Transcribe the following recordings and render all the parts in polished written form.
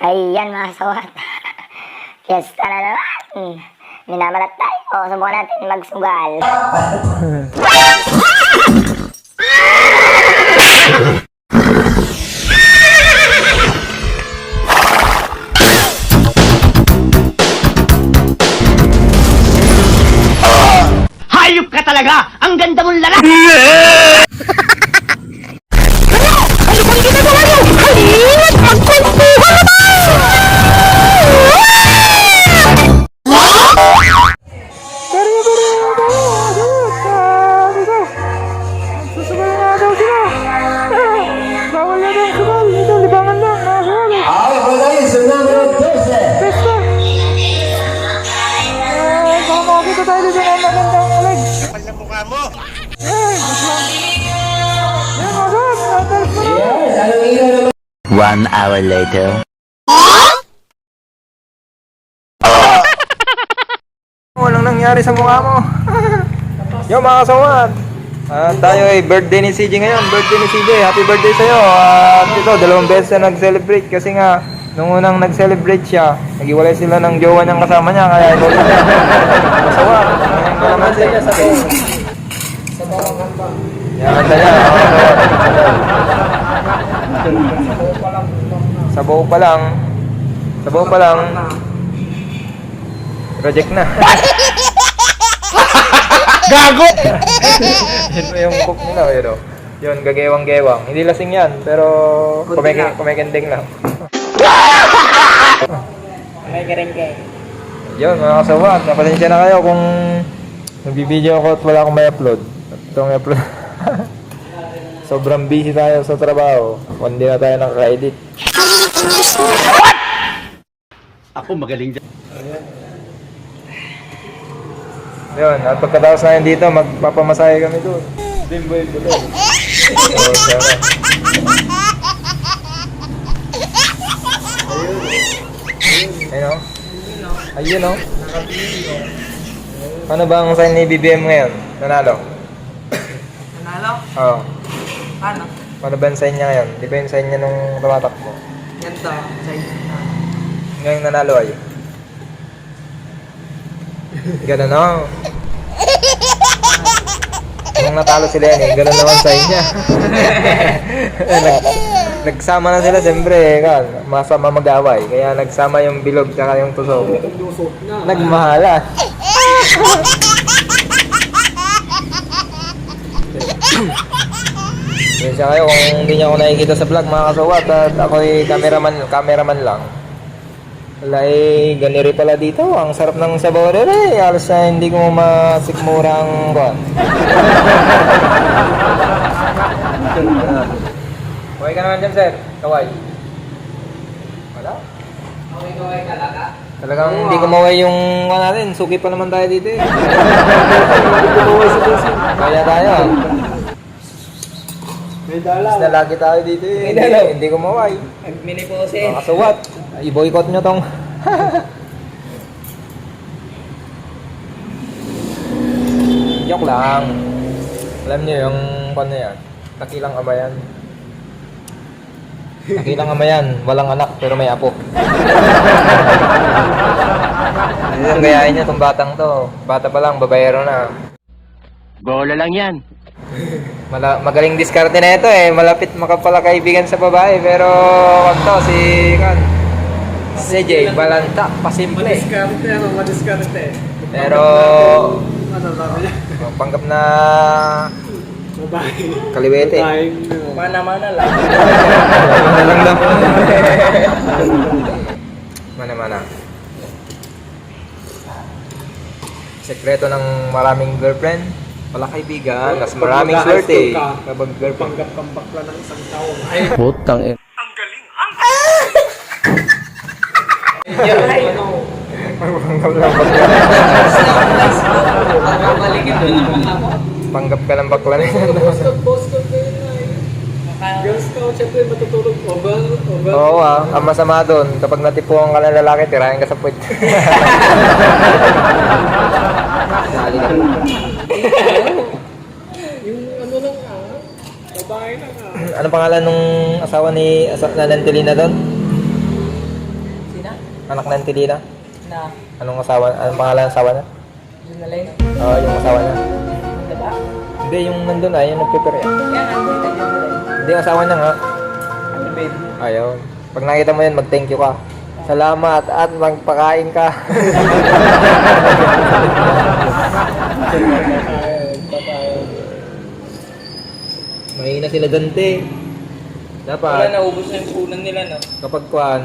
Ayan mga sawat. Fiesta na naman. Minamalat tayo. Subukan natin magsugal. Hayop ka talaga! Ang ganda mong lalaki! Ano bang ginagawa niyo? Halina't magkwentuhan naman! Susubalin na daw sila. Bawal na daw subal. Ito, libangan lang. Ay, wala yun. Sunod ng 12. Pesta. Baka makakita tayo dito ng magandang leg. Kapal na mukha mo! Yan, masarap. Natalis mo na. Yes, anong ilaw naman? 1 hour later. Walang nangyari sa mukha mo. Yo mga kasawat. Tayo ay birthday ni CJ ngayon. Birthday ni CJ. Happy birthday sa'yo. At ito, 2 beses na nag-celebrate. Kasi nga, nung unang nag-celebrate siya, nag-iwalay sila ng jowa niyang kasama niya. Kaya ito na. Kasawat. Ngayon ko naman siya. Yan, kanta niya. Sabaw pa lang. Sabaw pa lang. Project na. Gago! Yun po yung cook nila, pero yun, gagewang-gewang. Hindi lasing yan, pero kumikending lang. Yun, mga kasawat, napasensya na kayo kung nagbibideo ako at wala akong may upload. Itong upload. Sobrang busy tayo sa trabaho. Hindi na tayo nakaka-edit. Ako magaling dyan. Yun, at pagkatapos na yun dito, magpapamasahe kami doon. Bimboy bulo. Ayun o. Ayun o. Ano ba ang sign ni BBM ngayon? Nanalo? Nanalo? Oo. Paano? Ano ba ang sign niya ngayon? Di ba yung sign niya nung tumatakbo? Ganito. Ngayong nanalo ay? Ganun o. Nung natalo sila yan eh, ganun naman sign niya. Nagsama na sila siyempre, kan, masama mag-away. Kaya nagsama yung bilog tsaka yung tusok. Nagmahalan. Minsan kayo kung hindi niyo ako nakikita sa vlog mga kasawat at ako'y cameraman lang. Wala eh, ganiri pala dito. Ang sarap ng sabaw rin eh. Alas na hindi ko masikmurang buwan. Okay ka naman dyan, sir? Kaway? Wala? Okay ka talaga? Talagang hindi ko maway yung natin. Suki pa naman tayo dito eh. Kaya tayo. May dalaw. Mas na lagi tayo dito eh. Hindi ko maway. Nag-miniposin. So what? I-boycott nyo tong. Joke lang. Alam nyo yung na yan. Takilang ama yan. Takilang ama yan. Walang anak pero may apo. Hindi yung gayahin nyo tong batang to. Bata pa lang, babayero na. Bola lang yan. Magaling diskarte na ito eh. Malapit makapalakaibigan sa babae. Pero wag to, si CJ, balanta, pasimple. Madiskarte. Pero Ano sabi niya? panggap na Babae. kaliwete. Mana-mana lang. Mana lang daw. Mana-mana. Sekreto ng maraming girlfriend, wala kaibigan, mas maraming swerte kapag girlfriend. Panggap kang bakla ng isang taon. Putang ina. Panggap ka ng bakla na yan. Post ko kayo na eh. Girl Scout, syempre matutulog. Over. Oo ang masama doon, kapag natipuan ka ng lalaki, tirahin ka sa puwet. Yung ano lang babae lang Ano pangalan nung asawa ni Nanantilina doon? Anak ng Tilina? Na, Anong pangalan ng asawa niya? yun na lang. Oo, yung asawa niya. Diba? Hindi, yung nandun yung nag-prepare yan. Yan, ang kita dyan na lang. Hindi, yung asawa niya nga. Ano, babe? Ayun. Pag nakita mo yan, mag-thank you ka. Salamat at magpakain ka. Mahina sila Dante. Wala, Dapat, naubos na yung punan nila, no? kapag kuhan,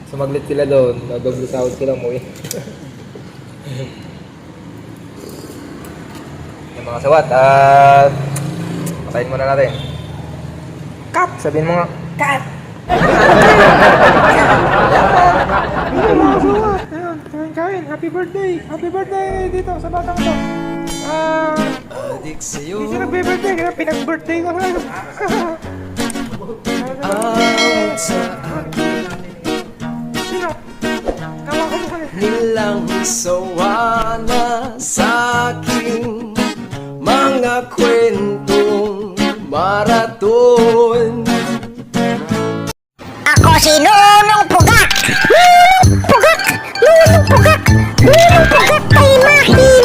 sumaglit sila doon, nag-double sahod sila mo eh. Yung mga sawat, at patayin muna natin. Cut! Sabihin mo nga. Cut! Kain, happy birthday! Happy birthday dito sa batang ito. Hindi siya nagbe-birthday, kaya pinag-birthday ko. Nilang sawa na sa'king mga kwentong maraton. Ako si Nunong Pugak! Nunong Pugak! Nunong Pugak! Nunong Pugak ay mahirap!